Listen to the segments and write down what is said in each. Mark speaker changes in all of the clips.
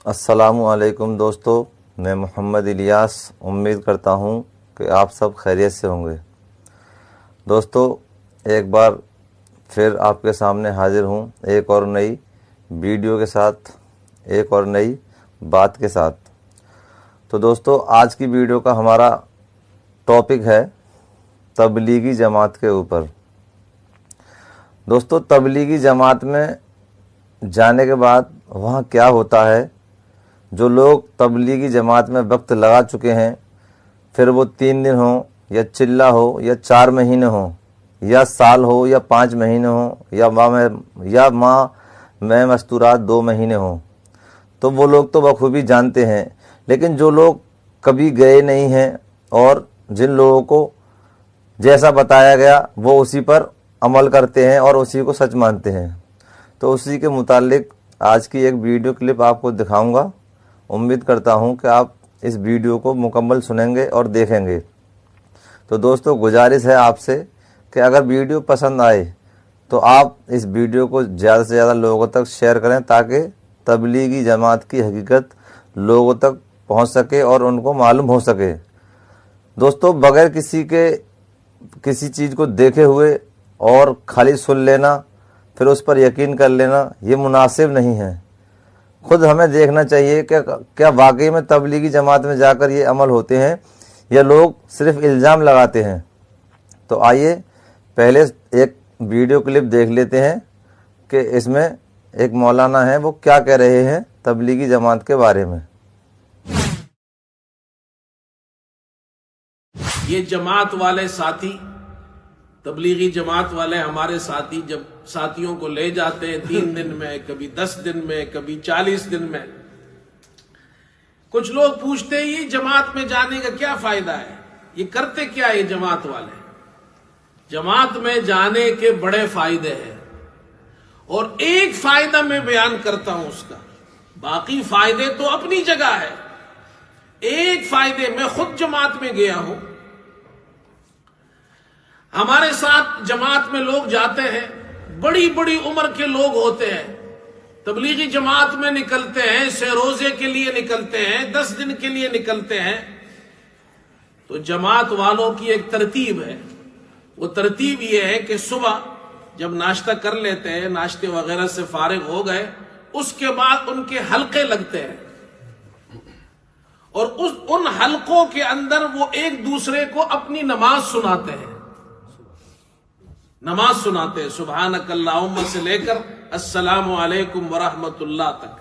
Speaker 1: السلام علیکم دوستو، میں محمد الیاس امید کرتا ہوں کہ آپ سب خیریت سے ہوں گے۔ دوستو، ایک بار پھر آپ کے سامنے حاضر ہوں ایک اور نئی ویڈیو کے ساتھ، ایک اور نئی بات کے ساتھ۔ تو دوستو، آج کی ویڈیو کا ہمارا ٹاپک ہے تبلیغی جماعت کے اوپر۔ دوستو، تبلیغی جماعت میں جانے کے بعد وہاں کیا ہوتا ہے؟ جو لوگ تبلیغی جماعت میں وقت لگا چکے ہیں، پھر وہ 3 دن ہوں یا چلہ ہو یا 4 مہینے ہوں یا سال ہو یا 5 مہینے ہوں یا ماہ میں مستورات 2 مہینے ہوں، تو وہ لوگ تو بخوبی جانتے ہیں۔ لیکن جو لوگ کبھی گئے نہیں ہیں اور جن لوگوں کو جیسا بتایا گیا وہ اسی پر عمل کرتے ہیں اور اسی کو سچ مانتے ہیں، تو اسی کے متعلق آج کی ایک ویڈیو کلپ آپ کو دکھاؤں گا۔ امید کرتا ہوں کہ آپ اس ویڈیو کو مکمل سنیں گے اور دیکھیں گے۔ تو دوستو، گزارش ہے آپ سے کہ اگر ویڈیو پسند آئے تو آپ اس ویڈیو کو زیادہ سے زیادہ لوگوں تک شیئر کریں تاکہ تبلیغی جماعت کی حقیقت لوگوں تک پہنچ سکے اور ان کو معلوم ہو سکے۔ دوستو، بغیر کسی چیز کو دیکھے ہوئے اور خالی سن لینا پھر اس پر یقین کر لینا یہ مناسب نہیں ہے۔ خود ہمیں دیکھنا چاہیے کہ کیا واقعی میں تبلیغی جماعت میں جا کر یہ عمل ہوتے ہیں یا لوگ صرف الزام لگاتے ہیں۔ تو آئیے پہلے ایک ویڈیو کلپ دیکھ لیتے ہیں کہ اس میں ایک مولانا ہیں، وہ کیا کہہ رہے ہیں تبلیغی جماعت کے بارے میں۔
Speaker 2: یہ جماعت والے ساتھی، تبلیغی جماعت والے ہمارے ساتھی جب ساتھیوں کو لے جاتے ہیں 3 دن میں، کبھی 10 دن میں، کبھی 40 دن میں، کچھ لوگ پوچھتے ہیں یہ جماعت میں جانے کا کیا فائدہ ہے، یہ کرتے کیا یہ جماعت والے؟ جماعت میں جانے کے بڑے فائدے ہیں، اور ایک فائدہ میں بیان کرتا ہوں اس کا، باقی فائدے تو اپنی جگہ ہے۔ ایک فائدے، میں خود جماعت میں گیا ہوں، ہمارے ساتھ جماعت میں لوگ جاتے ہیں، بڑی بڑی عمر کے لوگ ہوتے ہیں، تبلیغی جماعت میں نکلتے ہیں، 6 روزے کے لیے نکلتے ہیں، 10 دن کے لیے نکلتے ہیں۔ تو جماعت والوں کی ایک ترتیب ہے، وہ ترتیب یہ ہے کہ صبح جب ناشتہ کر لیتے ہیں، ناشتے وغیرہ سے فارغ ہو گئے، اس کے بعد ان کے حلقے لگتے ہیں، اور ان حلقوں کے اندر وہ ایک دوسرے کو اپنی نماز سناتے ہیں، سبحانک اللہم سے لے کر السلام علیکم ورحمت اللہ تک،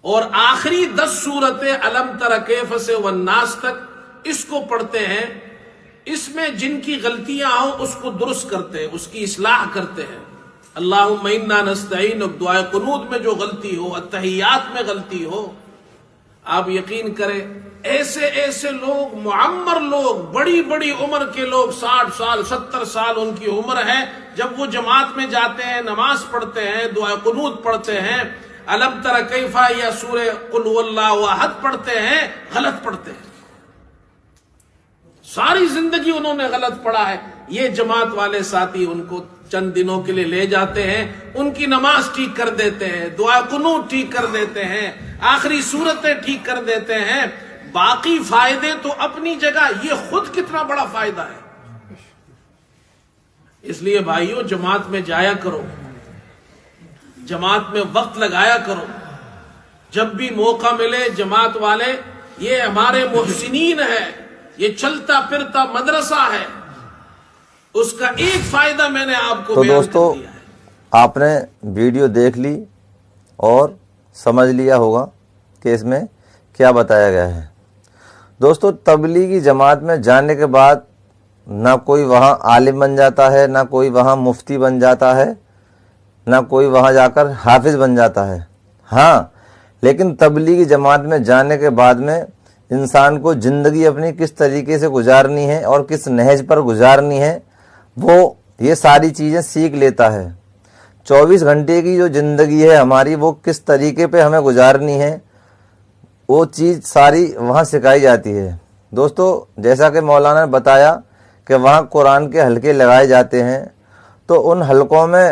Speaker 2: اور آخری 10 سورتیں الم تر کیف سے والناس تک اس کو پڑھتے ہیں۔ اس میں جن کی غلطیاں ہوں اس کو درست کرتے ہیں، اس کی اصلاح کرتے ہیں۔ اللہم انا نستعینک، دعائے قنوت میں جو غلطی ہو، التحیات میں غلطی ہو، آپ یقین کریں ایسے لوگ، معمر لوگ، بڑی بڑی عمر کے لوگ، 60 سال 70 سال ان کی عمر ہے، جب وہ جماعت میں جاتے ہیں، نماز پڑھتے ہیں، دعا قنوت پڑھتے ہیں، الم تر کیفا یا سورہ قل هو اللہ احد پڑھتے ہیں، غلط پڑھتے ہیں، ساری زندگی انہوں نے غلط پڑھا ہے۔ یہ جماعت والے ساتھی ان کو چند دنوں کے لیے لے جاتے ہیں، ان کی نماز ٹھیک کر دیتے ہیں، دعا قنوت ٹھیک کر دیتے ہیں، آخری صورتیں ٹھیک کر دیتے ہیں، باقی فائدے تو اپنی جگہ۔ یہ خود کتنا بڑا فائدہ ہے۔ اس لیے بھائیوں، جماعت میں جایا کرو، جماعت میں وقت لگایا کرو، جب بھی موقع ملے۔ جماعت والے یہ ہمارے محسنین ہے، یہ چلتا پھرتا مدرسہ ہے، اس کا ایک فائدہ میں نے آپ کو بیان کر دیا ہے۔
Speaker 1: آپ نے ویڈیو دیکھ لی اور سمجھ لیا ہوگا کہ اس میں کیا بتایا گیا ہے۔ دوستو، تبلیغی جماعت میں جانے کے بعد نہ کوئی وہاں عالم بن جاتا ہے، نہ کوئی وہاں مفتی بن جاتا ہے، نہ کوئی وہاں جا کر حافظ بن جاتا ہے۔ ہاں، لیکن تبلیغی جماعت میں جانے کے بعد میں انسان کو زندگی اپنی کس طریقے سے گزارنی ہے اور کس نہج پر گزارنی ہے، وہ یہ ساری چیزیں سیکھ لیتا ہے۔ 24 گھنٹے کی جو زندگی ہے ہماری، وہ کس طریقے پہ ہمیں گزارنی ہے، وہ چیز ساری وہاں سکھائی جاتی ہے۔ دوستو، جیسا کہ مولانا نے بتایا کہ وہاں قرآن کے حلقے لگائے جاتے ہیں، تو ان حلقوں میں